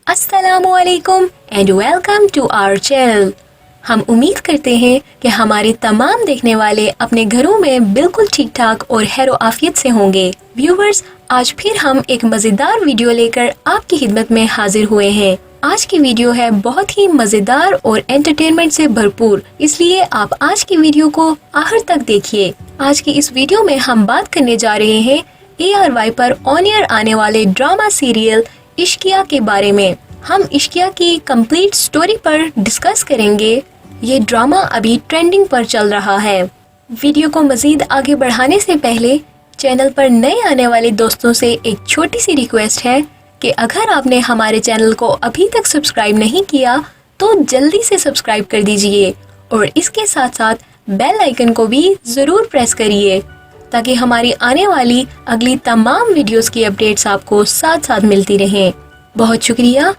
अस्सलामुअलैकुम and welcome to our channel. हम उम्मीद करते हैं कि हमारे तमाम देखने वाले अपने घरों में बिल्कुल ठीक ठाक और खैर आफियत से होंगे। व्यूवर्स, आज फिर हम एक मज़ेदार वीडियो लेकर आपकी खिदमत में हाजिर हुए हैं। आज की वीडियो है बहुत ही मज़ेदार और एंटरटेनमेंट से भरपूर, इसलिए आप आज की वीडियो को आखिर तक देखिए। आज की इस वीडियो में हम बात करने जा रहे हैं ARY पर ऑन एयर आने वाले ड्रामा सीरियल इश्किया के बारे में। हम इश्किया की कंप्लीट स्टोरी पर डिस्कस करेंगे। ये ड्रामा अभी ट्रेंडिंग पर चल रहा है। वीडियो को मजीद आगे बढ़ाने से पहले चैनल पर नए आने वाले दोस्तों से एक छोटी सी रिक्वेस्ट है कि अगर आपने हमारे चैनल को अभी तक सब्सक्राइब नहीं किया तो जल्दी से सब्सक्राइब कर दीजिए और इसके साथ साथ बेल आइकन को भी ज़रूर प्रेस करिए ताकि हमारी आने वाली अगली तमाम वीडियोस की अपडेट्स आपको साथ साथ मिलती रहें। बहुत शुक्रिया।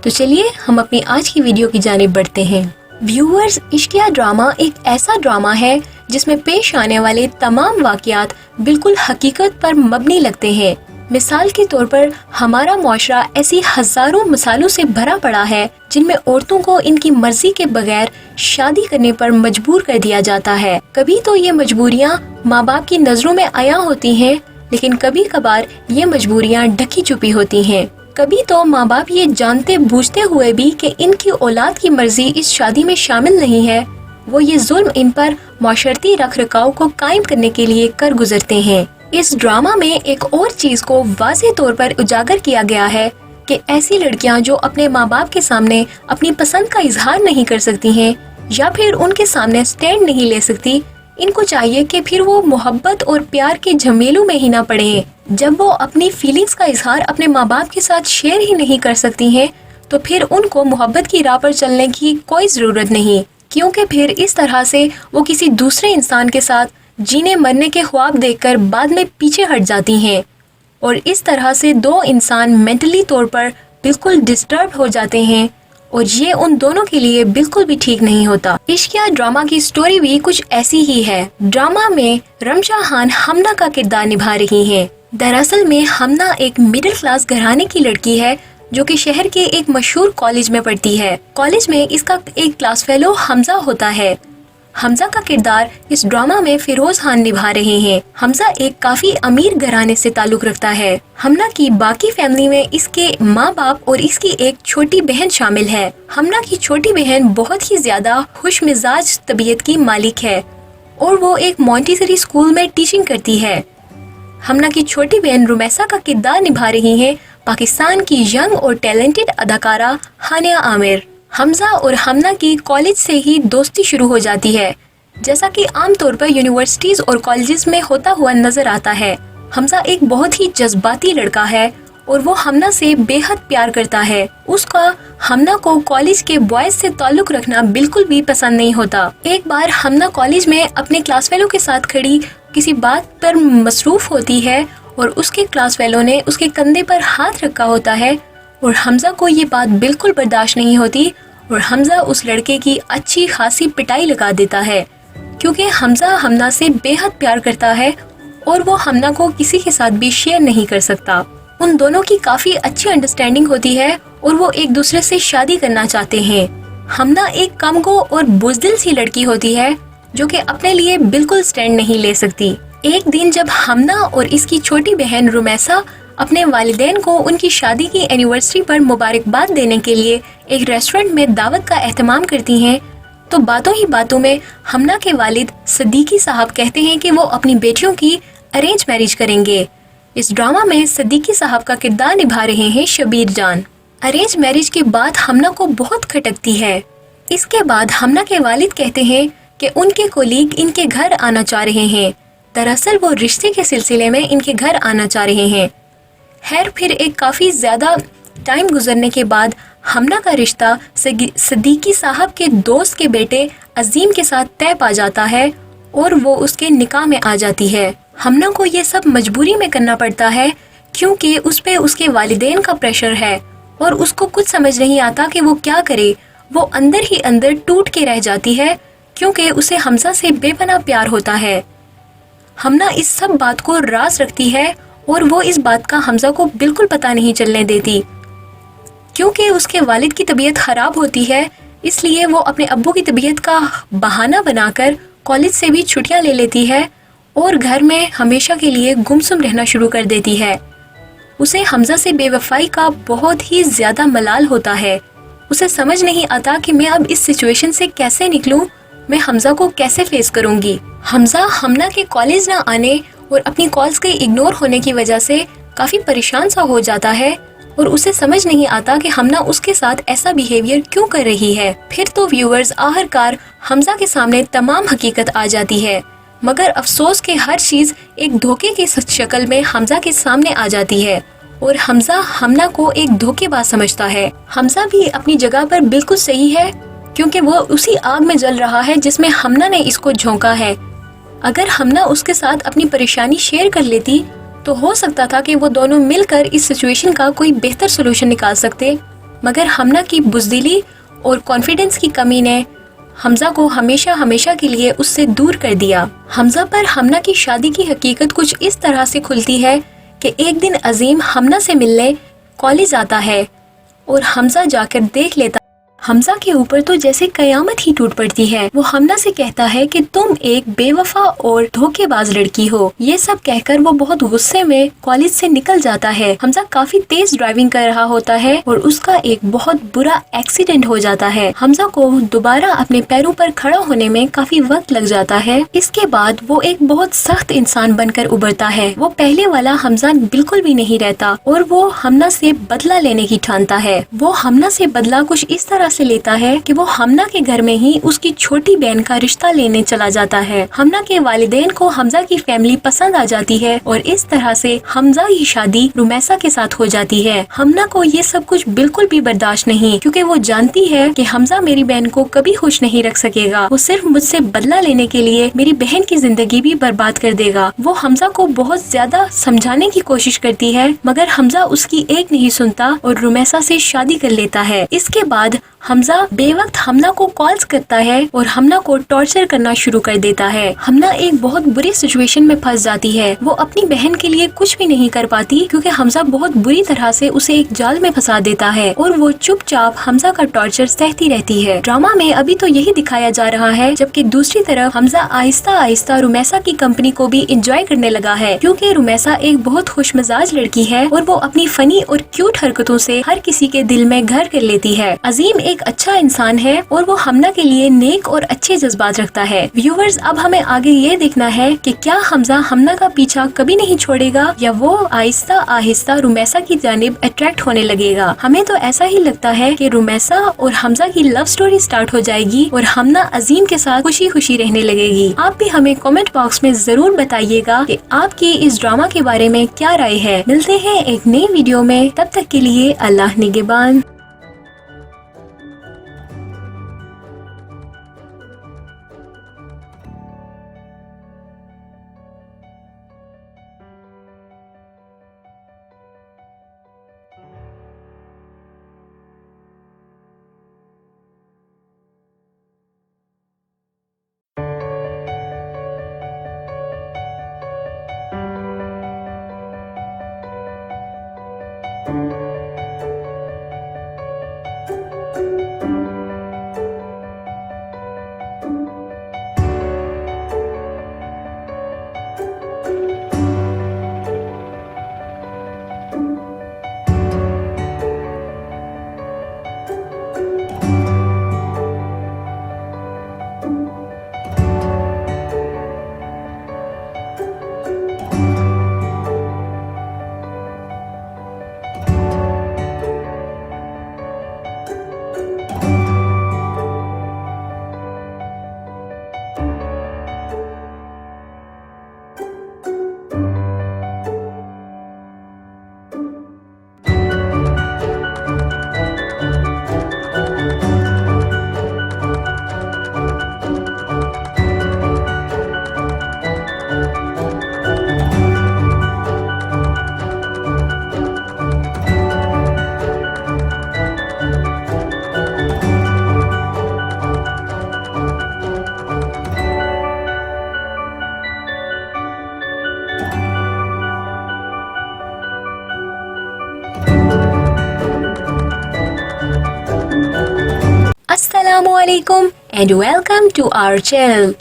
तो चलिए हम अपनी आज की वीडियो की जानिब बढ़ते हैं। व्यूअर्स, इश्किया ड्रामा एक ऐसा ड्रामा है जिसमें पेश आने वाले तमाम वाक़यात बिल्कुल हकीकत पर मबनी लगते हैं। मिसाल के तौर पर हमारा मुआशरा ऐसी हजारों मिसालों से भरा पड़ा है जिनमें औरतों को इनकी मर्जी के बगैर शादी करने पर मजबूर कर दिया जाता है। कभी तो ये मजबूरियाँ माँ बाप की नजरों में आया होती हैं, लेकिन कभी कभार ये मजबूरियाँ ढकी छुपी होती हैं। कभी तो माँ बाप ये जानते बूझते हुए भी कि इनकी औलाद की मर्जी इस शादी में शामिल नहीं है, वो ये जुल्म इन पर माशरती रख रखाव को कायम करने के लिए कर गुजरते हैं। इस ड्रामा में एक और चीज को वाज़ेह तौर पर उजागर किया गया है कि ऐसी लड़कियां जो अपने माँ बाप के सामने अपनी पसंद का इजहार नहीं कर सकती हैं या फिर उनके सामने स्टैंड नहीं ले सकती, इनको चाहिए कि फिर वो मोहब्बत और प्यार के झमेलों में ही ना पड़े। जब वो अपनी फीलिंग्स का इजहार अपने माँ बाप के साथ शेयर ही नहीं कर सकती हैं, तो फिर उनको मोहब्बत की राह पर चलने की कोई ज़रूरत नहीं, क्योंकि फिर इस तरह से वो किसी दूसरे इंसान के साथ जीने मरने के ख्वाब देखकर बाद में पीछे हट जाती हैं और इस तरह से दो इंसान मेंटली तौर पर बिल्कुल डिस्टर्ब हो जाते हैं और ये उन दोनों के लिए बिल्कुल भी ठीक नहीं होता। इश्किया ड्रामा की स्टोरी भी कुछ ऐसी ही है। ड्रामा में रमशा खान हमना का किरदार निभा रही हैं। दरअसल में हमना एक मिडिल क्लास घराने की लड़की है जो कि शहर के एक मशहूर कॉलेज में पढ़ती है। कॉलेज में इसका एक क्लास फेलो हमजा होता है। हमजा का किरदार इस ड्रामा में फिरोज खान निभा रहे हैं। हमजा एक काफी अमीर घराने से ताल्लुक रखता है। हमना की बाकी फैमिली में इसके माँ बाप और इसकी एक छोटी बहन शामिल है। हमना की छोटी बहन बहुत ही ज्यादा खुश मिजाज तबीयत की मालिक है और वो एक मॉन्टेसरी स्कूल में टीचिंग करती है। हमना की छोटी बहन रुमैसा का किरदार निभा रही है पाकिस्तान की यंग और टैलेंटेड अदाकारा हानिया आमिर। हमजा और हमना की कॉलेज से ही दोस्ती शुरू हो जाती है, जैसा कि आमतौर पर यूनिवर्सिटीज और कॉलेजेस में होता हुआ नजर आता है। हमजा एक बहुत ही जज्बाती लड़का है और वो हमना से बेहद प्यार करता है। उसका हमना को कॉलेज के बॉयज से ताल्लुक रखना बिल्कुल भी पसंद नहीं होता। एक बार हमना कॉलेज में अपने क्लास फेलो के साथ खड़ी किसी बात पर मसरूफ होती है और उसके क्लास फेलो ने उसके कंधे पर हाथ रखा होता है और हमजा को ये बात बिल्कुल बर्दाश्त नहीं होती और हमजा उस लड़के की अच्छी खासी पिटाई लगा देता है, क्योंकि हमजा हमना से बेहद प्यार करता है और वो हमना को किसी के साथ भी शेयर नहीं कर सकता। उन दोनों की काफी अच्छी अंडरस्टैंडिंग होती है और वो एक दूसरे से शादी करना चाहते हैं। हमना एक कमगो और बुज़दिल सी लड़की होती है जो कि अपने लिए बिल्कुल स्टैंड नहीं ले सकती। एक दिन जब हमना और इसकी छोटी बहन रुमैसा अपने वालिदैन को उनकी शादी की एनिवर्सरी पर मुबारकबाद देने के लिए एक रेस्टोरेंट में दावत का एहतमाम करती हैं, तो बातों ही बातों में हमना के वालिद सदीकी साहब कहते हैं कि वो अपनी बेटियों की अरेंज मैरिज करेंगे। इस ड्रामा में सदीकी साहब का किरदार निभा रहे हैं शबीर जान। अरेंज मैरिज के बाद हमना को बहुत खटकती है। इसके बाद हमना के वालिद कहते हैं कि उनके कोलीग इनके घर आना चाह रहे हैं। दरअसल वो रिश्ते के सिलसिले में इनके घर आना चाह रहे हैं। खैर, फिर एक काफ़ी ज़्यादा टाइम गुजरने के बाद हमना का रिश्ता सदीकी साहब के दोस्त के बेटे अजीम के साथ तय पा जाता है और वो उसके निकाह में आ जाती है। हमना को ये सब मजबूरी में करना पड़ता है क्योंकि उस पे उसके वालिदैन का प्रेशर है और उसको कुछ समझ नहीं आता कि वो क्या करे। वो अंदर ही अंदर टूट के रह जाती है क्योंकि उसे हमजा से बेपनाह प्यार होता है। हमना इस सब बात को राज रखती है और वो इस बात का हमजा को बिल्कुल पता नहीं चलने देती। کیونکہ اس کے والد کی طبیعت خراب ہوتی ہے، اس لیے وہ اپنے ابو کی طبیعت کا بہانہ بنا کر کالج سے بھی چھٹیاں لے لیتی ہے اور گھر میں ہمیشہ کے لیے گمسم رہنا شروع کر دیتی ہے۔ اسے حمزہ سے بے وفائی کا بہت ہی زیادہ ملال ہوتا ہے۔ اسے سمجھ نہیں آتا کہ میں اب اس سچویشن سے کیسے نکلوں، میں حمزہ کو کیسے فیس کروں گی۔ حمزہ ہمنا کے کالج نہ آنے اور اپنی کالز کے اگنور ہونے کی وجہ سے کافی پریشان سا ہو جاتا ہے اور اسے سمجھ نہیں آتا کہ ہمنا اس کے ساتھ ایسا بیہیویئر کیوں کر رہی ہے۔ پھر تو ویورز آخرکار حمزہ کے سامنے تمام حقیقت آ جاتی ہے، مگر افسوس کہ ہر چیز ایک دھوکے کی شکل میں حمزہ کے سامنے آ جاتی ہے اور حمزہ ہمنا کو ایک دھوکے باز سمجھتا ہے۔ حمزہ بھی اپنی جگہ پر بالکل صحیح ہے، کیونکہ وہ اسی آگ میں جل رہا ہے جس میں ہمنا نے اس کو جھونکا ہے۔ اگر ہمنا اس کے ساتھ اپنی پریشانی شیئر کر لیتی تو ہو سکتا تھا کہ وہ دونوں مل کر اس سچویشن کا کوئی بہتر سولوشن نکال سکتے، مگر ہمنا کی بزدلی اور کانفیڈنس کی کمی نے حمزہ کو ہمیشہ کے لیے اس سے دور کر دیا۔ حمزہ پر ہمنا کی شادی کی حقیقت کچھ اس طرح سے کھلتی ہے کہ ایک دن عظیم ہمنا سے ملنے کالج آتا ہے اور حمزہ جا کر دیکھ لیتا حمزہ کے اوپر تو جیسے قیامت ہی ٹوٹ پڑتی ہے۔ وہ ہمنا سے کہتا ہے کہ تم ایک بے وفا اور دھوکے باز لڑکی ہو۔ یہ سب کہہ کر وہ بہت غصے میں کالج سے نکل جاتا ہے۔ حمزہ کافی تیز ڈرائیونگ کر رہا ہوتا ہے اور اس کا ایک بہت برا ایکسیڈنٹ ہو جاتا ہے۔ حمزہ کو دوبارہ اپنے پیروں پر کھڑا ہونے میں کافی وقت لگ جاتا ہے۔ اس کے بعد وہ ایک بہت سخت انسان بن کر ابھرتا ہے۔ وہ پہلے والا حمزہ بالکل بھی نہیں رہتا اور وہ ہمنا سے بدلہ لینے کی ٹھانتا ہے۔ وہ ہمنا سے بدلہ کچھ اس طرح سے لیتا ہے کہ وہ ہمنا کے گھر میں ہی اس کی چھوٹی بہن کا رشتہ لینے چلا جاتا ہے۔ ہمنا کے والدین کو حمزہ کی فیملی پسند آ جاتی ہے اور اس طرح سے حمزہ کی شادی رمیسا کے ساتھ ہو جاتی ہے۔ ہمنا کو یہ سب کچھ بالکل بھی برداشت نہیں، کیونکہ وہ جانتی ہے کہ حمزہ میری بہن کو کبھی خوش نہیں رکھ سکے گا۔ وہ صرف مجھ سے بدلہ لینے کے لیے میری بہن کی زندگی بھی برباد کر دے گا۔ وہ حمزہ کو بہت زیادہ سمجھانے کی کوشش کرتی ہے، مگر حمزہ اس کی ایک نہیں سنتا اور رمیسا سے شادی کر لیتا ہے۔ اس کے بعد حمزہ بے وقت ہمنا کو کالز کرتا ہے اور ہمنا کو ٹارچر کرنا شروع کر دیتا ہے۔ ہمنا ایک بہت بری سچویشن میں پھنس جاتی ہے۔ وہ اپنی بہن کے لیے کچھ بھی نہیں کر پاتی کیونکہ حمزہ بہت بری طرح سے اسے ایک جال میں پھنسا دیتا ہے اور وہ چپ چاپ حمزہ کا ٹارچر سہتی رہتی ہے۔ ڈرامہ میں ابھی تو یہی دکھایا جا رہا ہے، جبکہ دوسری طرف حمزہ آہستہ آہستہ رمیسا کی کمپنی کو بھی انجوائے کرنے لگا ہے، کیونکہ رمیسا ایک بہت خوش مزاج لڑکی ہے اور وہ اپنی فنی اور کیوٹ حرکتوں سے ہر کسی کے دل میں گھر کر لیتی ہے۔ عظیم ایک اچھا انسان ہے اور وہ ہمنا کے لیے نیک اور اچھے جذبات رکھتا ہے۔ ویورز، اب ہمیں آگے یہ دیکھنا ہے کہ کیا حمزہ ہمنا کا پیچھا کبھی نہیں چھوڑے گا یا وہ آہستہ آہستہ رمیسا کی جانب اٹریکٹ ہونے لگے گا۔ ہمیں تو ایسا ہی لگتا ہے کہ رمیسا اور حمزہ کی لو سٹوری سٹارٹ ہو جائے گی اور ہمنا عظیم کے ساتھ خوشی خوشی رہنے لگے گی۔ آپ بھی ہمیں کامنٹ باکس میں ضرور بتائیے گا کہ آپ کی اس ڈرامہ کے بارے میں کیا رائے ہے۔ ملتے ہیں ایک نئی ویڈیو میں، تب تک کے لیے اللہ نگہبان۔ अस्सलामुअलैकुम and welcome to our channel.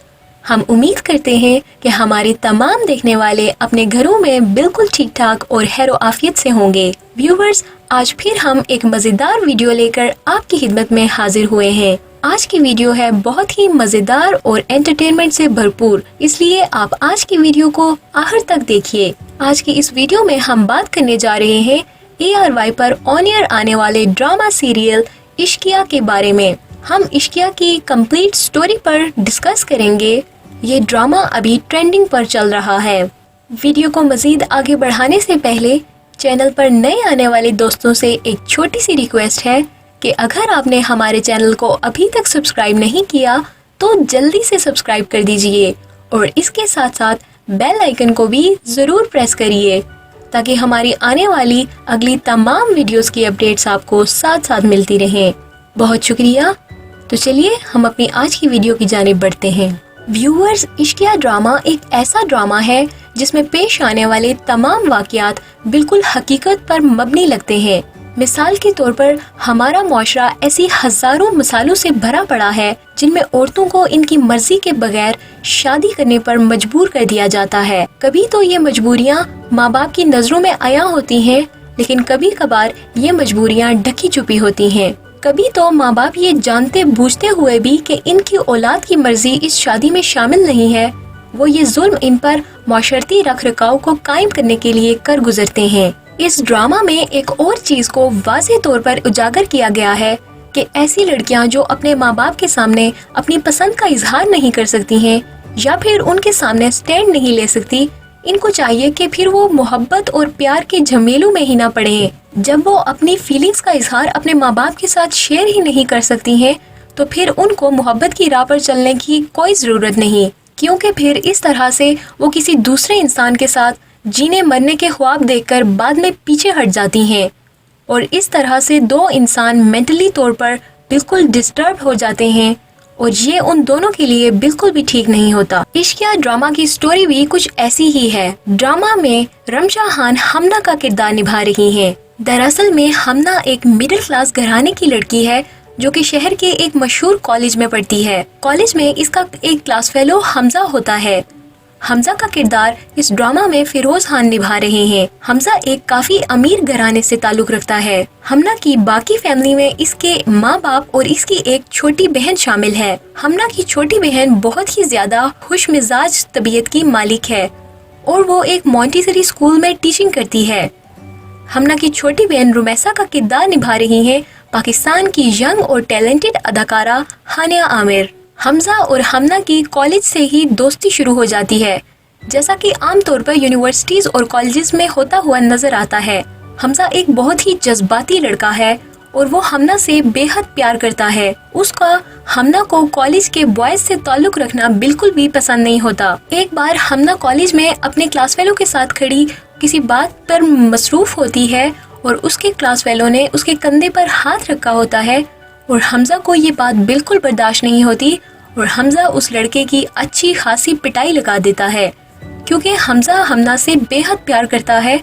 हम उम्मीद करते हैं कि हमारे तमाम देखने वाले अपने घरों में बिल्कुल ठीक ठाक और खैर आफियत से होंगे। व्यूवर्स, आज फिर हम एक मज़ेदार वीडियो लेकर आपकी खिदमत में हाजिर हुए हैं। आज की वीडियो है बहुत ही मज़ेदार और एंटरटेनमेंट से भरपूर, इसलिए आप आज की वीडियो को आखिर तक देखिए। आज की इस वीडियो में हम बात करने जा रहे हैं ARY पर ऑन एयर आने वाले ड्रामा सीरियल इश्किया के बारे में। हम इश्किया की कंप्लीट स्टोरी पर डिस्कस करेंगे। ये ड्रामा अभी ट्रेंडिंग पर चल रहा है। वीडियो को मजीद आगे बढ़ाने से पहले चैनल पर नए आने वाले दोस्तों से एक छोटी सी रिक्वेस्ट है कि अगर आपने हमारे चैनल को अभी तक सब्सक्राइब नहीं किया तो जल्दी से सब्सक्राइब कर दीजिए और इसके साथ साथ बेल आइकन को भी ज़रूर प्रेस करिए ताकि हमारी आने वाली अगली तमाम वीडियोस की अपडेट्स आपको साथ साथ मिलती रहें। बहुत शुक्रिया। तो चलिए हम अपनी आज की वीडियो की जानिब बढ़ते हैं। व्यूअर्स, इश्किया ड्रामा एक ऐसा ड्रामा है जिसमें पेश आने वाले तमाम वाक़यात बिल्कुल हकीकत पर मबनी लगते हैं। मिसाल के तौर पर हमारा मुआशरा ऐसी हजारों मिसालों से भरा पड़ा है जिनमें औरतों को इनकी मर्जी के बगैर शादी करने पर मजबूर कर दिया जाता है। कभी तो ये मजबूरियाँ माँ बाप की नजरों में आया होती हैं, लेकिन कभी कभार ये मजबूरियाँ ढकी छुपी होती हैं। कभी तो माँ बाप ये जानते बूझते हुए भी कि इनकी औलाद की मर्जी इस शादी में शामिल नहीं है, वो ये जुल्म इन पर माशरती रख रखाव को कायम करने के लिए कर गुजरते हैं। इस ड्रामा में एक और चीज को वाज़ेह तौर पर उजागर किया गया है कि ऐसी लड़कियां जो अपने माँ बाप के सामने अपनी पसंद का इजहार नहीं कर सकती हैं या फिर उनके सामने स्टैंड नहीं ले सकती, इनको चाहिए कि फिर वो मोहब्बत और प्यार के झमेलों में ही ना पड़े। जब वो अपनी फीलिंग्स का इजहार अपने माँ बाप के साथ शेयर ही नहीं कर सकती हैं तो फिर उनको मोहब्बत की राह पर चलने की कोई जरूरत नहीं, क्योंकि फिर इस तरह से वो किसी दूसरे इंसान के साथ जीने मरने के ख्वाब देखकर बाद में पीछे हट जाती हैं और इस तरह से दो इंसान मेंटली तौर पर बिल्कुल डिस्टर्ब हो जाते हैं और ये उन दोनों के लिए बिल्कुल भी ठीक नहीं होता। इश्किया ड्रामा की स्टोरी भी कुछ ऐसी ही है। ड्रामा में रमशा खान हमना का किरदार निभा रही हैं। दरअसल में हमना एक मिडिल क्लास घराने की लड़की है जो कि शहर के एक मशहूर कॉलेज में पढ़ती है। कॉलेज में इसका एक क्लास फेलो हमजा होता है। हमजा का किरदार इस ड्रामा में फिरोज खान निभा रहे हैं। हमजा एक काफी अमीर घराने से ताल्लुक रखता है। हमना की बाकी फैमिली में इसके माँ बाप और इसकी एक छोटी बहन शामिल है। हमना की छोटी बहन बहुत ही ज्यादा खुश मिजाज तबीयत की मालिक है और वो एक मॉन्टेसरी स्कूल में टीचिंग करती है। हमना की छोटी बहन रुमैसा का किरदार निभा रही है पाकिस्तान की यंग और टैलेंटेड अदाकारा हानिया आमिर। हमजा और हमना की कॉलेज से ही दोस्ती शुरू हो जाती है, जैसा कि आमतौर पर यूनिवर्सिटीज और कॉलेजेस में होता हुआ नजर आता है। हमजा एक बहुत ही जज्बाती लड़का है और वो हमना से बेहद प्यार करता है। उसका हमना को कॉलेज के बॉयज से ताल्लुक रखना बिल्कुल भी पसंद नहीं होता। एक बार हमना कॉलेज में अपने क्लास फेलो के साथ खड़ी किसी बात पर मसरूफ होती है और उसके क्लास फेलो ने उसके कंधे पर हाथ रखा होता है और हमजा को ये बात बिल्कुल बर्दाश्त नहीं होती और हमजा उस लड़के की अच्छी खासी पिटाई लगा देता है, क्योंकि हमजा हमना से बेहद प्यार करता है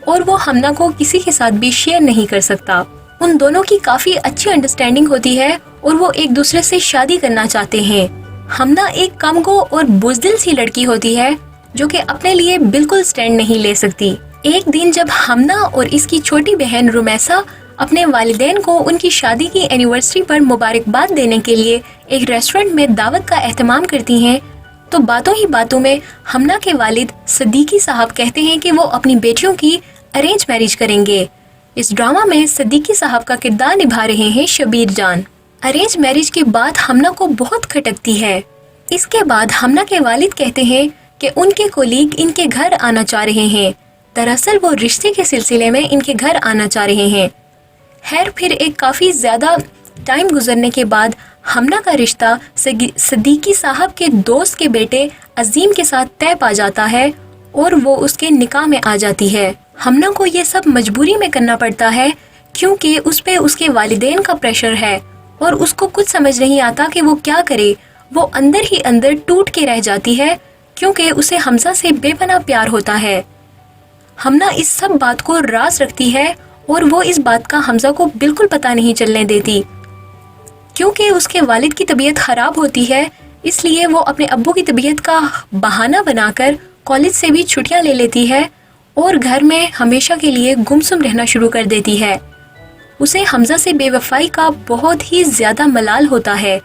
और वो हमना को किसी के साथ भी शेयर नहीं कर सकता। उन दोनों की काफी अच्छी अंडरस्टैंडिंग होती है और वो एक दूसरे से शादी करना चाहते हैं। हमना एक कमगो और बुज़दिल सी लड़की होती है जो कि अपने लिए बिल्कुल स्टैंड नहीं ले सकती। एक दिन जब हमना और इसकी छोटी बहन रुमैसा अपने वालिदैन को उनकी शादी की एनिवर्सरी पर मुबारकबाद देने के लिए एक रेस्टोरेंट में दावत का एहतमाम करती हैं, तो बातों ही बातों में हमना के वालिद सदीकी साहब कहते हैं कि वो अपनी बेटियों की अरेंज मैरिज करेंगे। इस ड्रामा में सदीकी साहब का किरदार निभा रहे हैं शबीर जान। अरेंज मैरिज के बाद हमना को बहुत खटकती है। इसके बाद हमना के वालिद कहते हैं कि उनके कोलीग इनके घर आना चाह रहे हैं। दरअसल वो रिश्ते के सिलसिले में इनके घर आना चाह रहे हैं। खैर, फिर एक काफ़ी ज़्यादा टाइम गुजरने के बाद हमना का रिश्ता सदीकी साहब के दोस्त के बेटे अजीम के साथ तय पा जाता है और वो उसके निकाह में आ जाती है। हमना को ये सब मजबूरी में करना पड़ता है क्योंकि उस पे उसके वालिदैन का प्रेशर है और उसको कुछ समझ नहीं आता कि वो क्या करे। वो अंदर ही अंदर टूट के रह जाती है क्योंकि उसे हमजा से बेपनाह प्यार होता है। हमना इस सब बात को राज रखती है और वो इस बात का हमजा को बिल्कुल पता नहीं चलने देती। کیونکہ اس کے والد کی طبیعت خراب ہوتی ہے، اس لیے وہ اپنے ابو کی طبیعت کا بہانہ بنا کر کالج سے بھی چھٹیاں لے لیتی ہے اور گھر میں ہمیشہ کے لیے گمسم رہنا شروع کر دیتی ہے۔ اسے حمزہ سے بے وفائی کا بہت ہی زیادہ ملال ہوتا ہے۔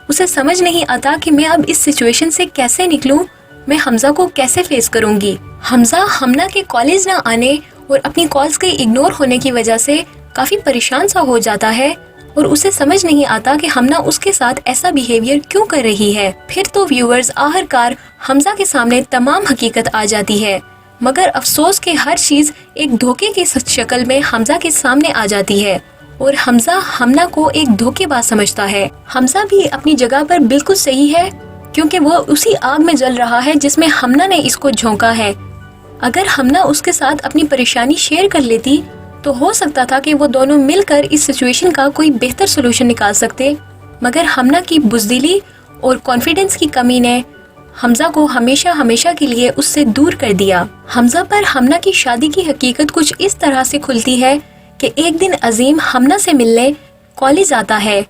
اسے سمجھ نہیں آتا کہ میں اب اس سچویشن سے کیسے نکلوں، میں حمزہ کو کیسے فیس کروں گی۔ حمزہ ہمنا کے کالج نہ آنے اور اپنی کالز کے اگنور ہونے کی وجہ سے کافی پریشان سا ہو جاتا ہے اور اسے سمجھ نہیں آتا کہ ہمنا اس کے ساتھ ایسا بیہیویئر کیوں کر رہی ہے۔ پھر تو ویورز آخر کار حمزہ کے سامنے تمام حقیقت آ جاتی ہے، مگر افسوس کہ ہر چیز ایک دھوکے کی شکل میں حمزہ کے سامنے آ جاتی ہے اور حمزہ ہمنا کو ایک دھوکے باز سمجھتا ہے۔ حمزہ بھی اپنی جگہ پر بالکل صحیح ہے، کیونکہ وہ اسی آگ میں جل رہا ہے جس میں ہمنا نے اس کو جھونکا ہے۔ اگر ہمنا اس کے ساتھ اپنی پریشانی شیئر کر لیتی تو ہو سکتا تھا کہ وہ دونوں مل کر اس سچویشن کا کوئی بہتر سولوشن نکال سکتے، مگر ہمنا کی بزدلی اور کانفیڈنس کی کمی نے حمزہ کو ہمیشہ کے لیے اس سے دور کر دیا۔ حمزہ پر ہمنا کی شادی کی حقیقت کچھ اس طرح سے کھلتی ہے کہ ایک دن عظیم ہمنا سے ملنے کالج آتا ہے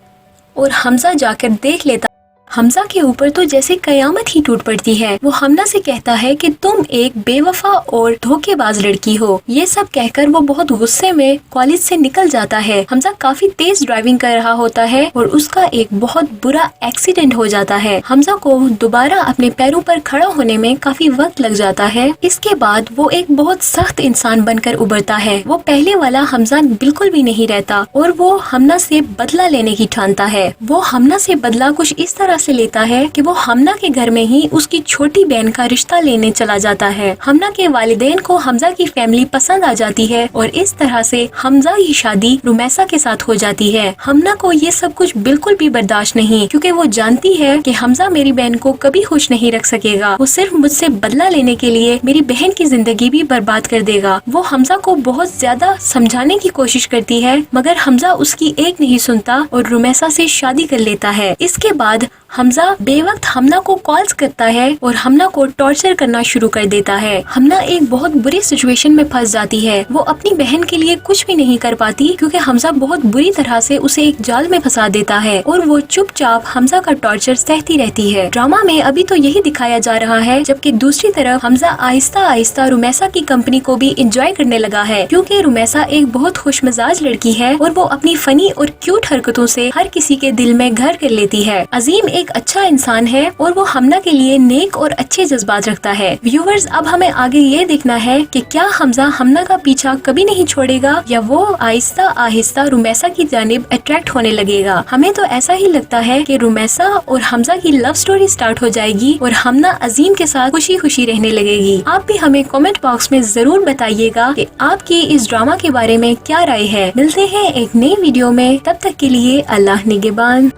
اور حمزہ جا کر دیکھ لیتا، حمزہ کے اوپر تو جیسے قیامت ہی ٹوٹ پڑتی ہے۔ وہ حمنا سے کہتا ہے کہ تم ایک بے وفا اور دھوکے باز لڑکی ہو۔ یہ سب کہہ کر وہ بہت غصے میں کالج سے نکل جاتا ہے۔ حمزہ کافی تیز ڈرائیونگ کر رہا ہوتا ہے اور اس کا ایک بہت برا ایکسیڈنٹ ہو جاتا ہے۔ حمزہ کو دوبارہ اپنے پیروں پر کھڑا ہونے میں کافی وقت لگ جاتا ہے۔ اس کے بعد وہ ایک بہت سخت انسان بن کر ابھرتا ہے۔ وہ پہلے والا حمزہ بالکل بھی نہیں رہتا اور وہ ہمنا سے بدلہ لینے کی ٹھانتا ہے۔ وہ ہمنا سے بدلہ کچھ اس طرح سے لیتا ہے کہ وہ ہمنا کے گھر میں ہی اس کی چھوٹی بہن کا رشتہ لینے چلا جاتا ہے۔ ہمنا کے والدین کو حمزہ کی فیملی پسند آ جاتی ہے اور اس طرح سے حمزہ کی شادی رمیسا کے ساتھ ہو جاتی ہے۔ ہمنا کو یہ سب کچھ بالکل بھی برداشت نہیں، کیونکہ وہ جانتی ہے کہ حمزہ میری بہن کو کبھی خوش نہیں رکھ سکے گا۔ وہ صرف مجھ سے بدلہ لینے کے لیے میری بہن کی زندگی بھی برباد کر دے گا۔ وہ حمزہ کو بہت زیادہ سمجھانے کی کوشش کرتی ہے، مگر حمزہ اس کی ایک نہیں سنتا اور رمیسا سے شادی کر لیتا ہے۔ اس کے بعد حمزہ بے وقت ہمنا کو کالز کرتا ہے اور ہمنا کو ٹارچر کرنا شروع کر دیتا ہے۔ ہمنا ایک بہت بری سچویشن میں پھنس جاتی ہے۔ وہ اپنی بہن کے لیے کچھ بھی نہیں کر پاتی کیونکہ حمزہ بہت بری طرح سے اسے ایک جال میں پھنسا دیتا ہے اور وہ چپ چاپ حمزہ کا ٹارچر سہتی رہتی ہے۔ ڈرامہ میں ابھی تو یہی دکھایا جا رہا ہے، جبکہ دوسری طرف حمزہ آہستہ آہستہ رمیسا کی کمپنی کو بھی انجوائے کرنے لگا ہے، کیونکہ رمیسا ایک بہت خوش مزاج لڑکی ہے اور وہ اپنی فنی اور کیوٹ حرکتوں سے ہر کسی کے دل میں گھر کر لیتی ہے۔ عظیم ایک اچھا انسان ہے اور وہ ہمنا کے لیے نیک اور اچھے جذبات رکھتا ہے۔ ویورز، اب ہمیں آگے یہ دیکھنا ہے کہ کیا حمزہ ہمنا کا پیچھا کبھی نہیں چھوڑے گا یا وہ آہستہ آہستہ رمیسا کی جانب اٹریکٹ ہونے لگے گا۔ ہمیں تو ایسا ہی لگتا ہے کہ رمیسا اور حمزہ کی لو سٹوری سٹارٹ ہو جائے گی اور ہمنا عظیم کے ساتھ خوشی خوشی رہنے لگے گی۔ آپ بھی ہمیں کمنٹ باکس میں ضرور بتائیے گا کہ آپ کی اس ڈرامہ کے بارے میں کیا رائے ہے۔ ملتے ہیں ایک نئی ویڈیو میں، تب تک کے لیے اللہ نگہبان۔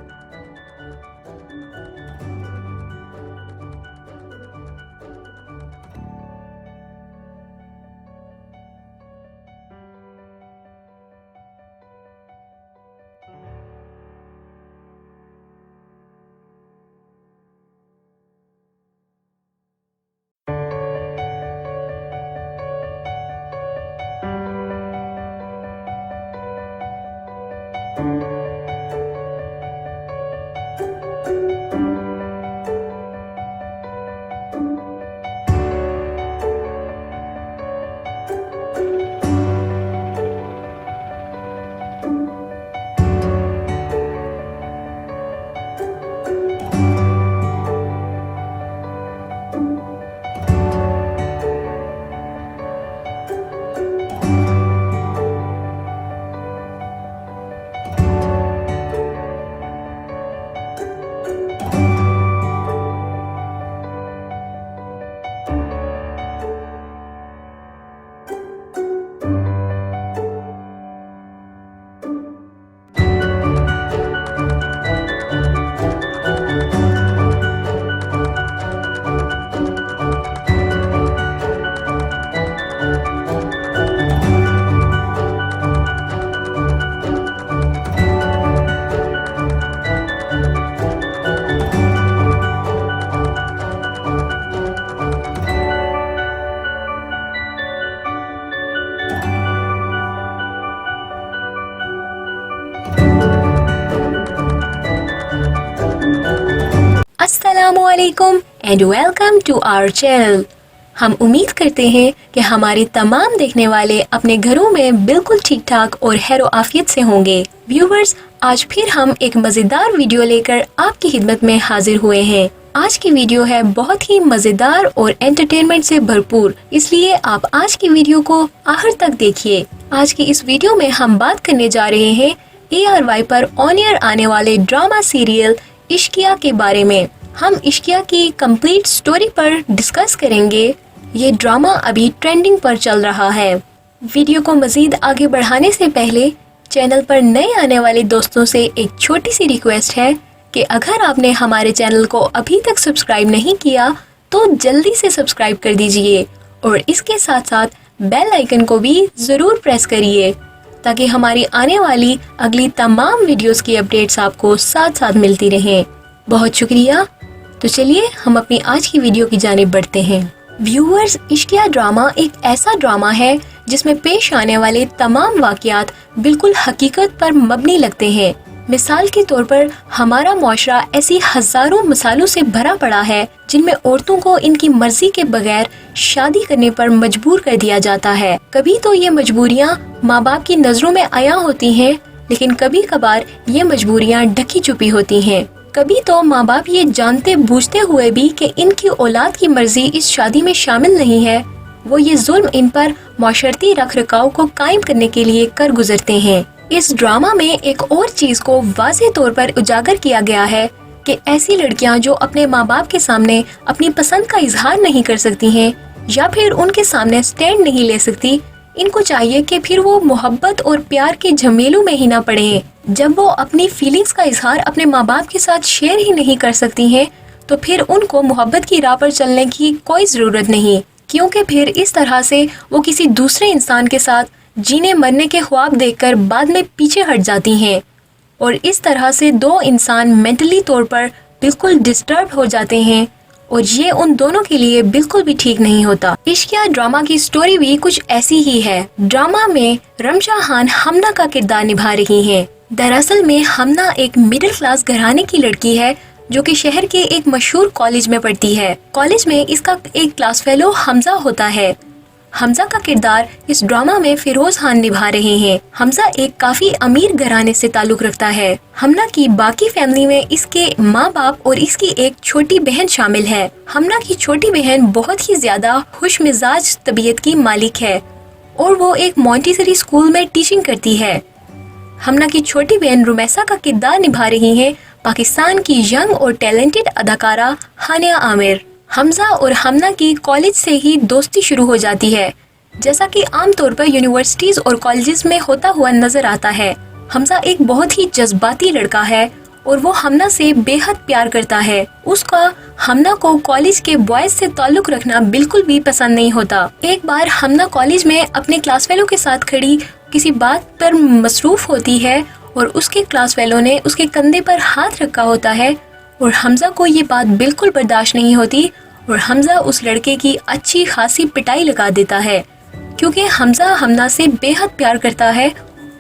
अस्सलामु अलैकुम and welcome to our channel. हम उम्मीद करते हैं कि हमारे तमाम देखने वाले अपने घरों में बिल्कुल ठीक ठाक और खैरो आफियत से होंगे। व्यूवर्स, आज फिर हम एक मज़ेदार वीडियो लेकर आपकी खिदमत में हाजिर हुए हैं। आज की वीडियो है बहुत ही मज़ेदार और एंटरटेनमेंट से भरपूर, इसलिए आप आज की वीडियो को आखिर तक देखिए। आज की इस वीडियो में हम बात करने जा रहे हैं ARY पर ऑन एयर आने वाले ड्रामा सीरियल इश्किया के बारे में। हम इश्किया की कंप्लीट स्टोरी पर डिस्कस करेंगे। ये ड्रामा अभी ट्रेंडिंग पर चल रहा है। वीडियो को मजीद आगे बढ़ाने से पहले चैनल पर नए आने वाले दोस्तों से एक छोटी सी रिक्वेस्ट है कि अगर आपने हमारे चैनल को अभी तक सब्सक्राइब नहीं किया तो जल्दी से सब्सक्राइब कर दीजिए और इसके साथ साथ बेल आइकन को भी ज़रूर प्रेस करिए ताकि हमारी आने वाली अगली तमाम वीडियोस की अपडेट्स आपको साथ साथ मिलती रहें। बहुत शुक्रिया। तो चलिए हम अपनी आज की वीडियो की जानिब बढ़ते हैं। व्यूअर्स, इश्किया ड्रामा एक ऐसा ड्रामा है जिसमें पेश आने वाले तमाम वाक़यात बिल्कुल हकीकत पर मबनी लगते हैं। मिसाल के तौर पर हमारा मुआशरा ऐसी हजारों मिसालों से भरा पड़ा है जिनमें औरतों को इनकी मर्जी के बगैर शादी करने पर मजबूर कर दिया जाता है। कभी तो ये मजबूरियाँ माँ बाप की नजरों में आया होती हैं, लेकिन कभी कभार ये मजबूरियाँ ढकी छुपी होती हैं। कभी तो माँ बाप ये जानते बूझते हुए भी कि इनकी औलाद की मर्जी इस शादी में शामिल नहीं है, वो ये जुल्म इन पर माशरती रख रखाव को कायम करने के लिए कर गुजरते हैं। इस ड्रामा में एक और चीज को वाज़ेह तौर पर उजागर किया गया है कि ऐसी लड़कियां जो अपने माँ बाप के सामने अपनी पसंद का इजहार नहीं कर सकती हैं या फिर उनके सामने स्टैंड नहीं ले सकती, इनको चाहिए कि फिर वो मोहब्बत और प्यार के झमेलों में ही ना पड़े। जब वो अपनी फीलिंग्स का इजहार अपने माँ बाप के साथ शेयर ही नहीं कर सकती हैं तो फिर उनको मोहब्बत की राह पर चलने की कोई ज़रूरत नहीं, क्योंकि फिर इस तरह से वो किसी दूसरे इंसान के साथ जीने मरने के ख्वाब देखकर बाद में पीछे हट जाती हैं और इस तरह से दो इंसान मेंटली तौर पर बिल्कुल डिस्टर्ब हो जाते हैं और ये उन दोनों के लिए बिल्कुल भी ठीक नहीं होता। इश्किया ड्रामा की स्टोरी भी कुछ ऐसी ही है। ड्रामा में रमशा खान हमना का किरदार निभा रही हैं। दरअसल में हमना एक मिडिल क्लास घराने की लड़की है जो कि शहर के एक मशहूर कॉलेज में पढ़ती है। कॉलेज में इसका एक क्लास फेलो हमजा होता है। हमजा का किरदार इस ड्रामा में फिरोज खान निभा रहे हैं। हमजा एक काफी अमीर घराने से ताल्लुक रखता है। हमना की बाकी फैमिली में इसके माँ बाप और इसकी एक छोटी बहन शामिल है। हमना की छोटी बहन बहुत ही ज्यादा खुश मिजाज तबीयत की मालिक है और वो एक मॉन्टेसरी स्कूल में टीचिंग करती है। हमना की छोटी बहन रुमैसा का किरदार निभा रही है पाकिस्तान की यंग और टैलेंटेड अदाकारा हानिया आमिर। हमजा और हमना की कॉलेज से ही दोस्ती शुरू हो जाती है, जैसा कि आमतौर पर यूनिवर्सिटीज और कॉलेजेस में होता हुआ नजर आता है। हमजा एक बहुत ही जज्बाती लड़का है और वो हमना से बेहद प्यार करता है। उसका हमना को कॉलेज के बॉयज से ताल्लुक रखना बिल्कुल भी पसंद नहीं होता। एक बार हमना कॉलेज में अपने क्लास फेलो के साथ खड़ी किसी बात पर मसरूफ होती है और उसके क्लास फेलो ने उसके कंधे पर हाथ रखा होता है और हमजा को ये बात बिल्कुल बर्दाश्त नहीं होती और हमजा उस लड़के की अच्छी खासी पिटाई लगा देता है, क्योंकि हमजा हमना से बेहद प्यार करता है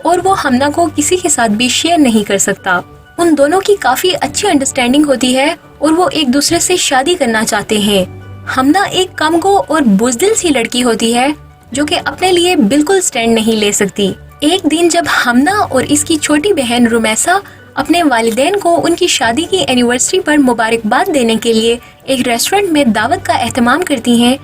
और वो हमना को किसी के साथ भी शेयर नहीं कर सकता। उन दोनों की काफी अच्छी अंडरस्टैंडिंग होती है और वो एक दूसरे से शादी करना चाहते हैं। हमना एक कमगो और बुज़दिल सी लड़की होती है जो कि अपने लिए बिल्कुल स्टैंड नहीं ले सकती। एक दिन जब हमना और इसकी छोटी बहन रुमैसा अपने वालिदैन को उनकी शादी की एनिवर्सरी पर मुबारकबाद देने के लिए एक रेस्टोरेंट में दावत का एहतमाम करती हैं,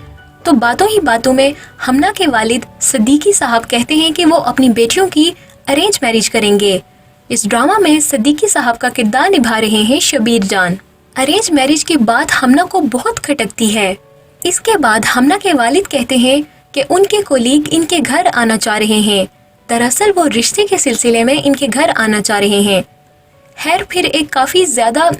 तो बातों ही बातों में हमना के वालिद सदीकी साहब कहते हैं कि वो अपनी बेटियों की अरेंज मैरिज करेंगे। इस ड्रामा में सदीकी साहब का किरदार निभा रहे हैं शबीर जान। अरेंज मैरिज के बाद हमना को बहुत खटकती है। इसके बाद हमना के वालिद कहते हैं कि उनके कोलीग इनके घर आना चाह रहे हैं। दरअसल वो रिश्ते के सिलसिले में इनके घर आना चाह रहे हैं। खैर, फिर एक काफ़ी ज़्यादा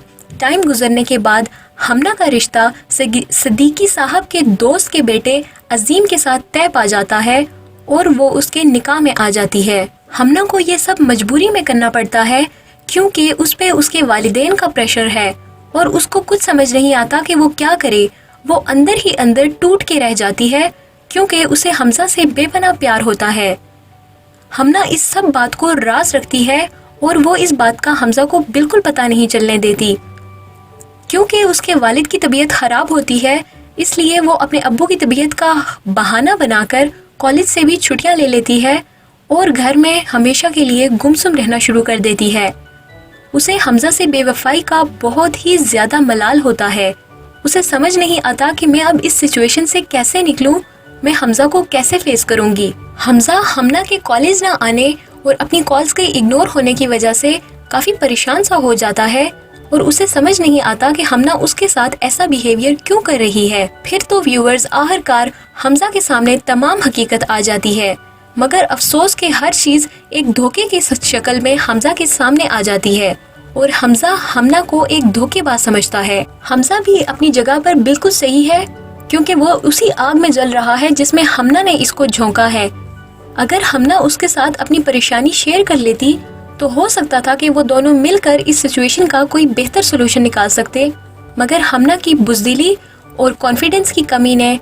टाइम गुजरने के बाद हमना का रिश्ता सदीकी साहब के दोस्त के बेटे अजीम के साथ तय पा जाता है और वो उसके निकाह में आ जाती है। हमना को ये सब मजबूरी में करना पड़ता है क्योंकि उस पे उसके वालिदैन का प्रेशर है और उसको कुछ समझ नहीं आता कि वो क्या करे। वो अंदर ही अंदर टूट के रह जाती है क्योंकि उसे हमजा से बेपनाह प्यार होता है। हमना इस सब बात को राज रखती है और वो इस बात का हमजा को बिल्कुल पता नहीं चलने देती। کیونکہ اس کے والد کی طبیعت خراب ہوتی ہے، اس لیے وہ اپنے ابو کی طبیعت کا بہانہ بنا کر کالج سے بھی چھٹیاں لے لیتی ہے اور گھر میں ہمیشہ کے لیے گمسم رہنا شروع کر دیتی ہے۔ اسے حمزہ سے بے وفائی کا بہت ہی زیادہ ملال ہوتا ہے۔ اسے سمجھ نہیں آتا کہ میں اب اس سچویشن سے کیسے نکلوں، میں حمزہ کو کیسے فیس کروں گی۔ حمزہ ہمنا کے کالج نہ آنے اور اپنی کالز کے اگنور ہونے کی وجہ سے کافی پریشان سا ہو جاتا ہے اور اسے سمجھ نہیں آتا کہ ہمنا اس کے ساتھ ایسا بیہیویئر کیوں کر رہی ہے۔ پھر تو ویورز آخرکار حمزہ کے سامنے تمام حقیقت آ جاتی ہے، مگر افسوس کہ ہر چیز ایک دھوکے کی شکل میں حمزہ کے سامنے آ جاتی ہے اور حمزہ ہمنا کو ایک دھوکے باز سمجھتا ہے۔ حمزہ بھی اپنی جگہ پر بالکل صحیح ہے، کیونکہ وہ اسی آگ میں جل رہا ہے جس میں ہمنا نے اس کو جھونکا ہے۔ اگر ہمنا اس کے ساتھ اپنی پریشانی شیئر کر لیتی تو ہو سکتا تھا کہ وہ دونوں مل کر اس سچویشن کا کوئی بہتر سولوشن نکال سکتے، مگر ہمنا کی بزدلی اور کانفیڈنس کی کمی نے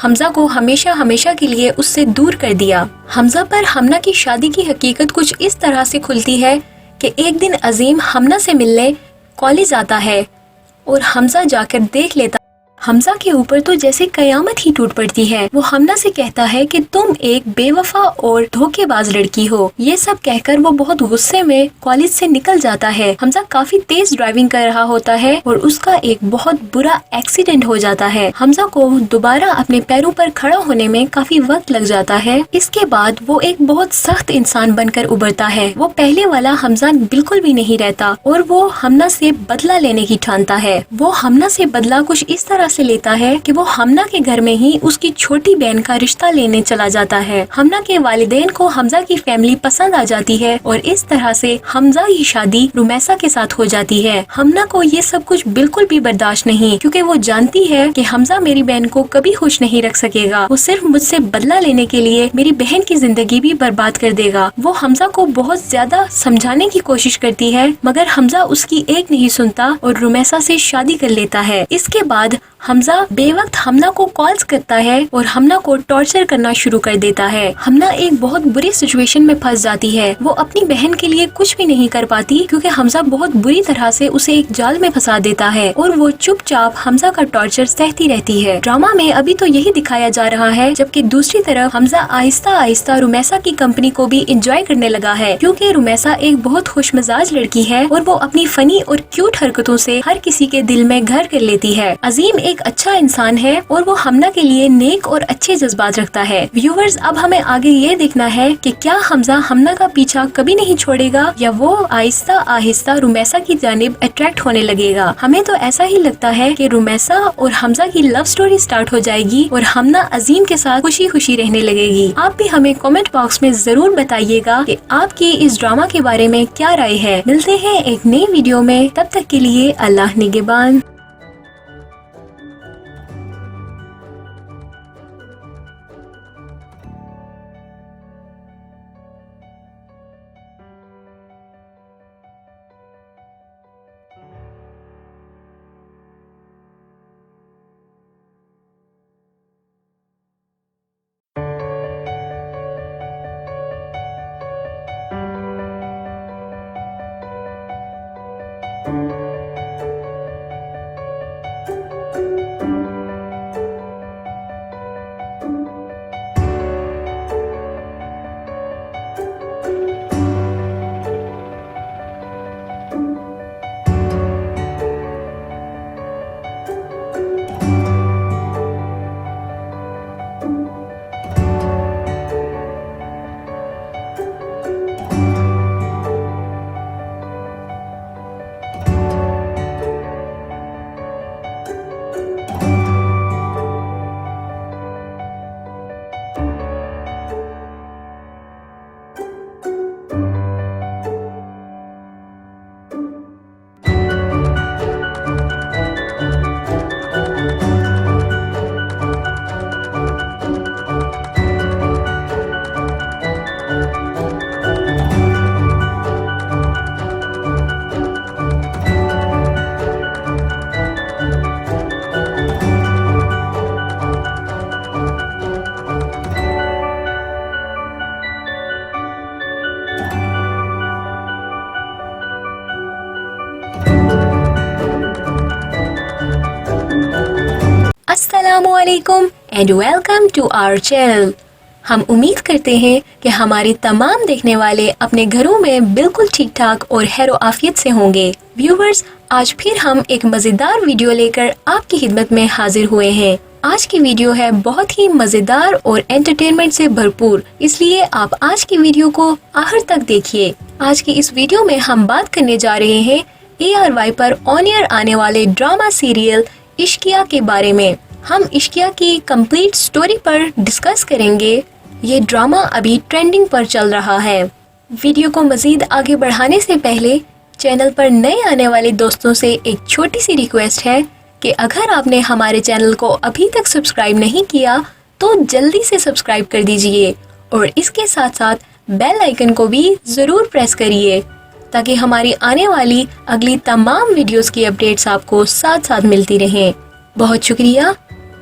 حمزہ کو ہمیشہ کے لیے اس سے دور کر دیا۔ حمزہ پر ہمنا کی شادی کی حقیقت کچھ اس طرح سے کھلتی ہے کہ ایک دن عظیم ہمنا سے ملنے کالج آتا ہے اور حمزہ جا کر دیکھ لیتا۔ حمزہ کے اوپر تو جیسے قیامت ہی ٹوٹ پڑتی ہے۔ وہ ہمنا سے کہتا ہے کہ تم ایک بے وفا اور دھوکے باز لڑکی ہو۔ یہ سب کہہ کر وہ بہت غصے میں کالج سے نکل جاتا ہے۔ حمزہ کافی تیز ڈرائیونگ کر رہا ہوتا ہے اور اس کا ایک بہت برا ایکسیڈنٹ ہو جاتا ہے۔ حمزہ کو دوبارہ اپنے پیروں پر کھڑا ہونے میں کافی وقت لگ جاتا ہے۔ اس کے بعد وہ ایک بہت سخت انسان بن کر ابھرتا ہے۔ وہ پہلے والا حمزہ بالکل بھی نہیں رہتا اور وہ ہمنا سے بدلہ لینے کی ٹھانتا ہے۔ وہ ہمنا سے بدلہ کچھ اس طرح سے لیتا ہے کہ وہ ہمنا کے گھر میں ہی اس کی چھوٹی بہن کا رشتہ لینے چلا جاتا ہے۔ ہمنا کے والدین کو حمزہ کی فیملی پسند آ جاتی ہے اور اس طرح سے حمزہ کی شادی رمیسہ کے ساتھ ہو جاتی ہے۔ ہمنا کو یہ سب کچھ بالکل بھی برداشت نہیں، کیونکہ وہ جانتی ہے کہ حمزہ میری بہن کو کبھی خوش نہیں رکھ سکے گا۔ وہ صرف مجھ سے بدلہ لینے کے لیے میری بہن کی زندگی بھی برباد کر دے گا۔ وہ حمزہ کو بہت زیادہ سمجھانے کی کوشش کرتی ہے، مگر حمزہ اس کی ایک نہیں سنتا اور رمیسہ سے شادی کر لیتا ہے۔ اس کے بعد حمزہ بے وقت ہمنا کو کالز کرتا ہے اور ہمنا کو ٹارچر کرنا شروع کر دیتا ہے۔ ہمنا ایک بہت بری سچویشن میں پھنس جاتی ہے۔ وہ اپنی بہن کے لیے کچھ بھی نہیں کر پاتی کیونکہ حمزہ بہت بری طرح سے اسے ایک جال میں پھنسا دیتا ہے اور وہ چپ چاپ حمزہ کا ٹارچر سہتی رہتی ہے۔ ڈرامہ میں ابھی تو یہی دکھایا جا رہا ہے، جبکہ دوسری طرف حمزہ آہستہ آہستہ رمیسہ کی کمپنی کو بھی انجوائے کرنے لگا ہے، کیونکہ رمیسہ ایک بہت خوش مزاج لڑکی ہے اور وہ اپنی فنی اور کیوٹ حرکتوں سے ہر کسی کے دل میں گھر کر لیتی ہے۔ عظیم ایک اچھا انسان ہے اور وہ ہمنا کے لیے نیک اور اچھے جذبات رکھتا ہے۔ ویورز، اب ہمیں آگے یہ دیکھنا ہے کہ کیا حمزہ ہمنا کا پیچھا کبھی نہیں چھوڑے گا یا وہ آہستہ آہستہ رمیسہ کی جانب اٹریکٹ ہونے لگے گا۔ ہمیں تو ایسا ہی لگتا ہے کہ رمیسہ اور حمزہ کی لو سٹوری سٹارٹ ہو جائے گی اور ہمنا عظیم کے ساتھ خوشی خوشی رہنے لگے گی۔ آپ بھی ہمیں کمنٹ باکس میں ضرور بتائیے گا کہ آپ کی اس ڈرامہ کے بارے میں کیا رائے ہے۔ ملتے ہیں ایک نئی ویڈیو میں، تب تک کے لیے اللہ نگہبان۔ अस्सलामुअलैकुम and welcome to our channel. हम उम्मीद करते हैं कि हमारे तमाम देखने वाले अपने घरों में बिल्कुल ठीक ठाक और खैर आफियत से होंगे। व्यूवर्स, आज फिर हम एक मज़ेदार वीडियो लेकर आपकी खिदमत में हाजिर हुए हैं। आज की वीडियो है बहुत ही मज़ेदार और एंटरटेनमेंट से भरपूर, इसलिए आप आज की वीडियो को आखिर तक देखिए। आज की इस वीडियो में हम बात करने जा रहे हैं ARY पर ऑन एयर आने वाले ड्रामा सीरियल इश्किया के बारे में। हम इश्किया की कंप्लीट स्टोरी पर डिस्कस करेंगे। ये ड्रामा अभी ट्रेंडिंग पर चल रहा है। वीडियो को मजीद आगे बढ़ाने से पहले चैनल पर नए आने वाले दोस्तों से एक छोटी सी रिक्वेस्ट है कि अगर आपने हमारे चैनल को अभी तक सब्सक्राइब नहीं किया तो जल्दी से सब्सक्राइब कर दीजिए और इसके साथ साथ बेल आइकन को भी ज़रूर प्रेस करिए ताकि हमारी आने वाली अगली तमाम वीडियोस की अपडेट्स आपको साथ साथ मिलती रहें। बहुत शुक्रिया।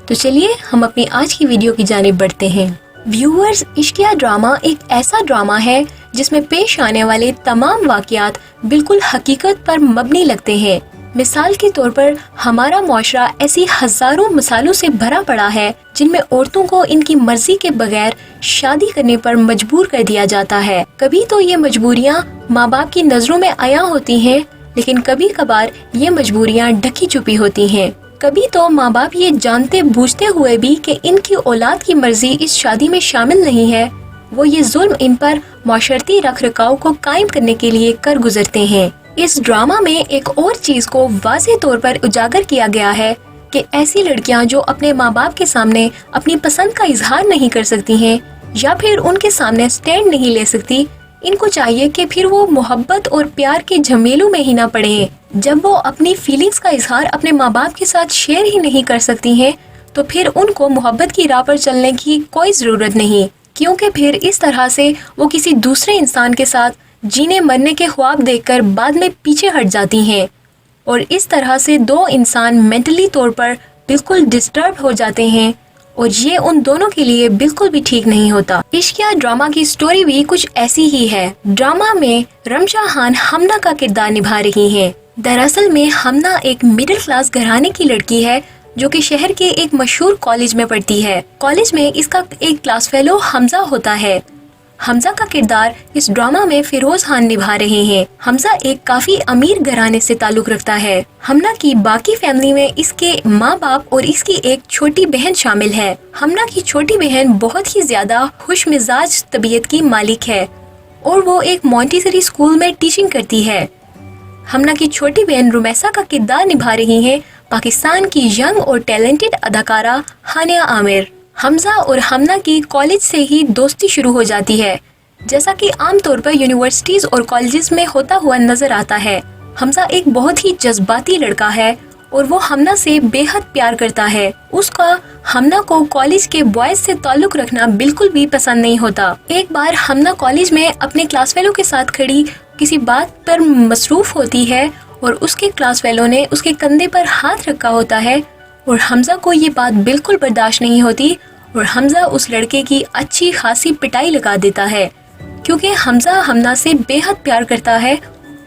तो चलिए हम अपनी आज की वीडियो की जानिब बढ़ते हैं। व्यूअर्स, इश्किया ड्रामा एक ऐसा ड्रामा है जिसमें पेश आने वाले तमाम वाक़यात बिल्कुल हकीकत पर मबनी लगते हैं। मिसाल के तौर पर हमारा मुआशरा ऐसी हजारों मिसालों से भरा पड़ा है जिनमें औरतों को इनकी मर्जी के बगैर शादी करने पर मजबूर कर दिया जाता है। कभी तो ये मजबूरियाँ माँ बाप की नजरों में आया होती हैं, लेकिन कभी कभार ये मजबूरियाँ ढकी छुपी होती हैं। कभी तो माँ बाप ये जानते बूझते हुए भी कि इनकी औलाद की मर्जी इस शादी में शामिल नहीं है, वो ये जुल्म इन पर माशरती रख रखाव को कायम करने के लिए कर गुजरते हैं। इस ड्रामा में एक और चीज को वाज़ेह तौर पर उजागर किया गया है कि ऐसी लड़कियां जो अपने माँ बाप के सामने अपनी पसंद का इजहार नहीं कर सकती हैं या फिर उनके सामने स्टैंड नहीं ले सकती, इनको चाहिए कि फिर वो मोहब्बत और प्यार के झमेलों में ही ना पड़े। जब वो अपनी फीलिंग्स का इजहार अपने माँ बाप के साथ शेयर ही नहीं कर सकती हैं, तो फिर उनको मोहब्बत की राह पर चलने की कोई जरूरत नहीं, क्योंकि फिर इस तरह से वो किसी दूसरे इंसान के साथ जीने मरने के ख्वाब देखकर बाद में पीछे हट जाती हैं और इस तरह से दो इंसान मेंटली तौर पर बिल्कुल डिस्टर्ब हो जाते हैं और ये उन दोनों के लिए बिल्कुल भी ठीक नहीं होता। इश्किया ड्रामा की स्टोरी भी कुछ ऐसी ही है। ड्रामा में रमजा खान हमना का किरदार निभा रही हैं। दरअसल में हमना एक मिडिल क्लास घराने की लड़की है जो कि शहर के एक मशहूर कॉलेज में पढ़ती है। कॉलेज में इसका एक क्लास फेलो हमजा होता है। हमजा का किरदार इस ड्रामा में फिरोज खान निभा रहे हैं। हमजा एक काफी अमीर घराने से ताल्लुक रखता है। हमना की बाकी फैमिली में इसके माँ बाप और इसकी एक छोटी बहन शामिल है। हमना की छोटी बहन बहुत ही ज्यादा खुश मिजाज तबीयत की मालिक है और वो एक मॉन्टेसरी स्कूल में टीचिंग करती है। हमना की छोटी बहन रुमैसा का किरदार निभा रही है पाकिस्तान की यंग और टैलेंटेड अदाकारा हानिया आमिर। हमजा और हमना की कॉलेज से ही दोस्ती शुरू हो जाती है, जैसा कि आमतौर पर यूनिवर्सिटीज और कॉलेजेस में होता हुआ नजर आता है। हमजा एक बहुत ही जज्बाती लड़का है और वो हमना से बेहद प्यार करता है। उसका हमना को कॉलेज के बॉयज से ताल्लुक रखना बिल्कुल भी पसंद नहीं होता। एक बार हमना कॉलेज में अपने क्लास फेलो के साथ खड़ी किसी बात पर मसरूफ होती है और उसके क्लास फेलो ने उसके कंधे पर हाथ रखा होता है और हमजा को ये बात बिल्कुल बर्दाश्त नहीं होती और हमजा उस लड़के की अच्छी खासी पिटाई लगा देता है, क्योंकि हमजा हमना से बेहद प्यार करता है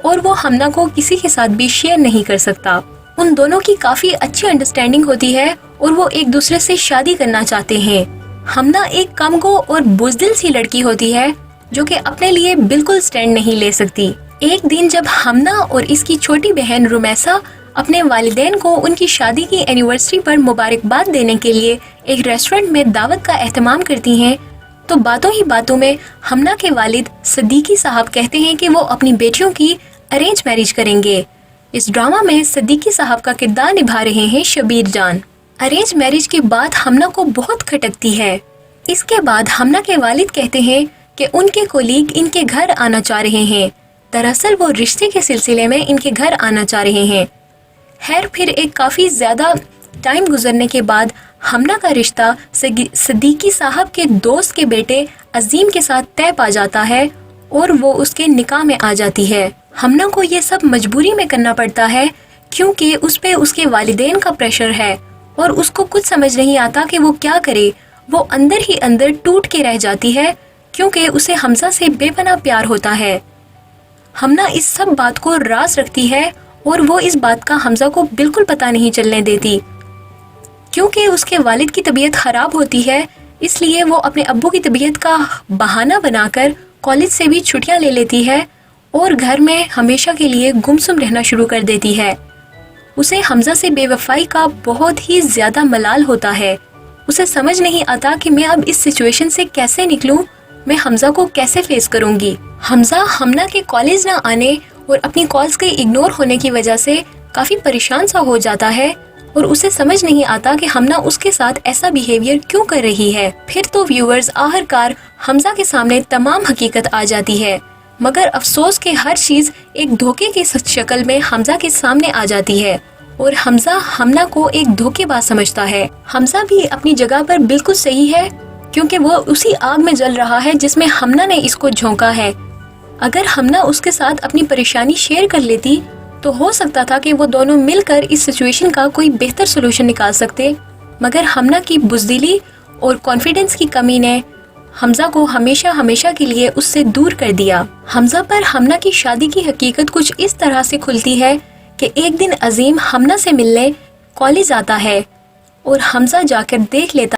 और वो हमना को किसी के साथ भी शेयर नहीं कर सकता। उन दोनों की काफी अच्छी अंडरस्टैंडिंग होती है और वो एक दूसरे से शादी करना चाहते हैं। हमना एक कमगो और बुज़दिल सी लड़की होती है जो कि अपने लिए बिल्कुल स्टैंड नहीं ले सकती। एक दिन जब हमना और इसकी छोटी बहन रुमैसा अपने वालिदैन को उनकी शादी की एनिवर्सरी पर मुबारकबाद देने के लिए एक रेस्टोरेंट में दावत का एहतमाम करती हैं, तो बातों ही बातों में हमना के वालिद सदीकी साहब कहते हैं कि वो अपनी बेटियों की अरेंज मैरिज करेंगे। इस ड्रामा में सदीकी साहब का किरदार निभा रहे हैं शबीर जान। अरेंज मैरिज के बाद हमना को बहुत खटकती है। इसके बाद हमना के वालिद कहते हैं कि उनके कोलीग इनके घर आना चाह रहे हैं। दरअसल वो रिश्ते के सिलसिले में इनके घर आना चाह रहे हैं। खैर, फिर एक काफ़ी ज़्यादा टाइम गुजरने के बाद हमना का रिश्ता सदीकी साहब के दोस्त के बेटे अजीम के साथ तय पा जाता है और वो उसके निकाह में आ जाती है। हमना को ये सब मजबूरी में करना पड़ता है क्योंकि उस पे उसके वालिदैन का प्रेशर है और उसको कुछ समझ नहीं आता कि वो क्या करे। वो अंदर ही अंदर टूट के रह जाती है क्योंकि उसे हमजा से बेपनाह प्यार होता है। हमना इस सब बात को राज रखती है और वो इस बात का हमजा को बिल्कुल पता नहीं चलने देती। کیونکہ اس کے والد کی طبیعت خراب ہوتی ہے، اس لیے وہ اپنے ابو کی طبیعت کا بہانہ بنا کر کالج سے بھی چھٹیاں لے لیتی ہے اور گھر میں ہمیشہ کے لیے گمسم رہنا شروع کر دیتی ہے۔ اسے حمزہ سے بے وفائی کا بہت ہی زیادہ ملال ہوتا ہے۔ اسے سمجھ نہیں آتا کہ میں اب اس سچویشن سے کیسے نکلوں، میں حمزہ کو کیسے فیس کروں گی۔ حمزہ ہمنا کے کالج نہ آنے اور اپنی کالز کے اگنور ہونے کی وجہ سے کافی پریشان سا ہو جاتا ہے اور اسے سمجھ نہیں آتا کہ ہمنا اس کے ساتھ ایسا بیہیویئر کیوں کر رہی ہے۔ پھر تو ویورز آخرکار حمزہ کے سامنے تمام حقیقت آ جاتی ہے، مگر افسوس کہ ہر چیز ایک دھوکے کی شکل میں حمزہ کے سامنے آ جاتی ہے اور حمزہ ہمنا کو ایک دھوکے باز سمجھتا ہے۔ حمزہ بھی اپنی جگہ پر بالکل صحیح ہے، کیونکہ وہ اسی آگ میں جل رہا ہے جس میں ہمنا نے اس کو جھونکا ہے۔ اگر ہمنا اس کے ساتھ اپنی پریشانی شیئر کر لیتی تو ہو سکتا تھا کہ وہ دونوں مل کر اس سچویشن کا کوئی بہتر سولوشن نکال سکتے، مگر ہمنا کی بزدلی اور کانفیڈنس کی کمی نے حمزہ کو ہمیشہ کے لیے اس سے دور کر دیا۔ حمزہ پر ہمنا کی شادی کی حقیقت کچھ اس طرح سے کھلتی ہے کہ ایک دن عظیم ہمنا سے ملنے کالج آتا ہے اور حمزہ جا کر دیکھ لیتا۔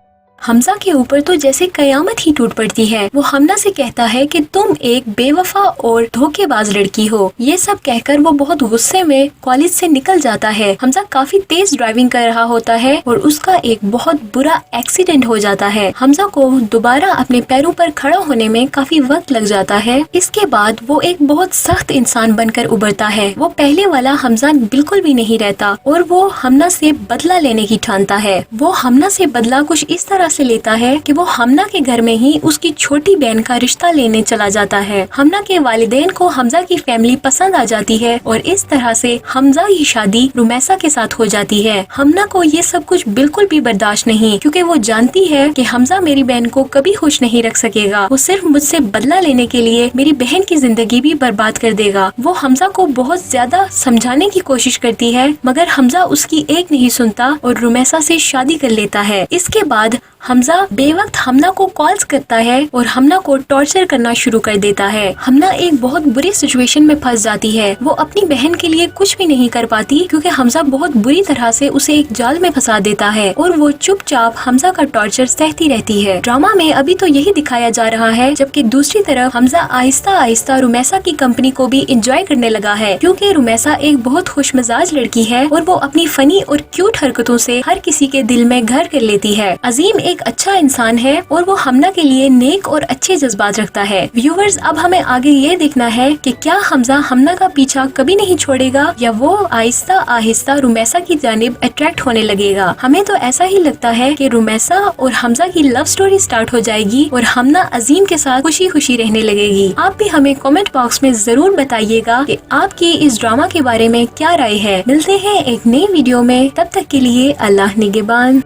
حمزہ کے اوپر تو جیسے قیامت ہی ٹوٹ پڑتی ہے۔ وہ ہمنا سے کہتا ہے کہ تم ایک بے وفا اور دھوکے باز لڑکی ہو۔ یہ سب کہہ کر وہ بہت غصے میں کالج سے نکل جاتا ہے۔ حمزہ کافی تیز ڈرائیونگ کر رہا ہوتا ہے اور اس کا ایک بہت برا ایکسیڈنٹ ہو جاتا ہے۔ حمزہ کو دوبارہ اپنے پیروں پر کھڑا ہونے میں کافی وقت لگ جاتا ہے۔ اس کے بعد وہ ایک بہت سخت انسان بن کر ابھرتا ہے۔ وہ پہلے والا حمزہ بالکل بھی نہیں رہتا اور وہ ہمنا سے بدلہ لینے کی ٹھانتا ہے۔ وہ ہمنا سے بدلہ کچھ اس طرح سے لیتا ہے کہ وہ ہمنا کے گھر میں ہی اس کی چھوٹی بہن کا رشتہ لینے چلا جاتا ہے۔ ہمنا کے والدین کو حمزہ کی فیملی پسند آ جاتی ہے اور اس طرح سے حمزہ کی شادی رمیسا کے ساتھ ہو جاتی ہے۔ ہمنا کو یہ سب کچھ بالکل بھی برداشت نہیں، کیونکہ وہ جانتی ہے کہ حمزہ میری بہن کو کبھی خوش نہیں رکھ سکے گا۔ وہ صرف مجھ سے بدلہ لینے کے لیے میری بہن کی زندگی بھی برباد کر دے گا۔ وہ حمزہ کو بہت زیادہ سمجھانے کی کوشش کرتی ہے، مگر حمزہ اس کی ایک نہیں سنتا اور رمیسا سے شادی کر لیتا ہے۔ اس کے بعد حمزہ بے وقت ہمنا کو کالز کرتا ہے اور ہمنا کو ٹارچر کرنا شروع کر دیتا ہے۔ ہمنا ایک بہت بری سچویشن میں پھنس جاتی ہے۔ وہ اپنی بہن کے لیے کچھ بھی نہیں کر پاتی کیونکہ حمزہ بہت بری طرح سے اسے ایک جال میں پھنسا دیتا ہے اور وہ چپ چاپ حمزہ کا ٹارچر سہتی رہتی ہے۔ ڈرامہ میں ابھی تو یہی دکھایا جا رہا ہے، جبکہ دوسری طرف حمزہ آہستہ آہستہ رمیسا کی کمپنی کو بھی انجوائے کرنے لگا ہے، کیونکہ رمیسا ایک بہت خوش مزاج لڑکی ہے اور وہ اپنی فنی اور کیوٹ حرکتوں سے ہر کسی کے دل میں گھر کر لیتی ہے۔ عظیم ایک اچھا انسان ہے اور وہ ہمنا کے لیے نیک اور اچھے جذبات رکھتا ہے۔ ویورز، اب ہمیں آگے یہ دیکھنا ہے کہ کیا حمزہ ہمنا کا پیچھا کبھی نہیں چھوڑے گا یا وہ آہستہ آہستہ رمیسا کی جانب اٹریکٹ ہونے لگے گا۔ ہمیں تو ایسا ہی لگتا ہے کہ رمیسا اور حمزہ کی لو سٹوری سٹارٹ ہو جائے گی اور ہمنا عظیم کے ساتھ خوشی خوشی رہنے لگے گی۔ آپ بھی ہمیں کامنٹ باکس میں ضرور بتائیے گا کہ آپ کی اس ڈرامہ کے بارے میں کیا رائے ہے۔ ملتے ہیں ایک نئی ویڈیو میں، تب تک کے لیے اللہ نگہبان۔